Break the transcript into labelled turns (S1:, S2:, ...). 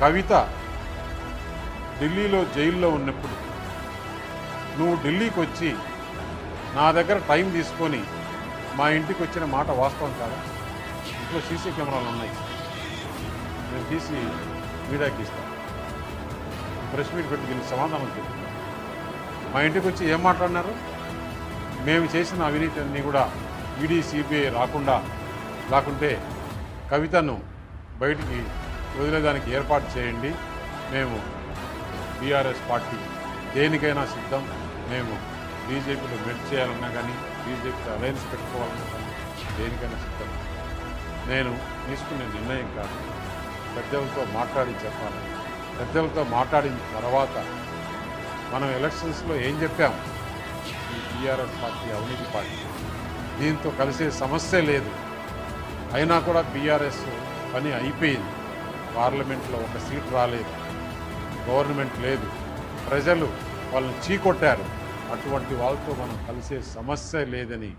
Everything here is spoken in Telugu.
S1: కవిత ఢిల్లీలో జైల్లో ఉన్నప్పుడు నువ్వు ఢిల్లీకి వచ్చి నా దగ్గర టైం తీసుకొని మా ఇంటికి వచ్చిన మాట వాస్తవం కాదా? ఇంట్లో సీసీ కెమెరాలు ఉన్నాయి, నేను తీసి మీడియాకి ఇస్తాను. ప్రెస్ మీట్ పెట్టి దీనికి సమాధానం చెప్తున్నాను. మా ఇంటికి వచ్చి ఏం మాట్లాడినారు? మేము చేసిన అవినీతి అన్నీ కూడా ఈడీ సిబిఐ రాకుంటే కవితను బయటికి వదిలేదానికి ఏర్పాటు చేయండి. మేము బీఆర్ఎస్ పార్టీ దేనికైనా సిద్ధం. మేము బీజేపీలో మెర్జ్ చేయాలన్నా కానీ, బీజేపీతో అలయన్స్ పెట్టుకోవాలన్నా కానీ దేనికైనా సిద్ధం. నేను తీసుకునే నిర్ణయం కాదు, పెద్దలతో మాట్లాడి చెప్పాలి. పెద్దలతో మాట్లాడిన తర్వాత మనం ఎలక్షన్స్లో ఏం చెప్పాం? ఈ బీఆర్ఎస్ పార్టీ అవినీతి పార్టీ, దీంతో కలిసే సమస్య లేదు. అయినా కూడా బీఆర్ఎస్ పని అయిపోయింది. పార్లమెంట్లో ఒక సీట్ రాలేదు, గవర్నమెంట్ లేదు, ప్రజలు వాళ్ళని చీకొట్టారు. అటువంటి వాళ్ళతో మనం కలిసే సమస్య లేదని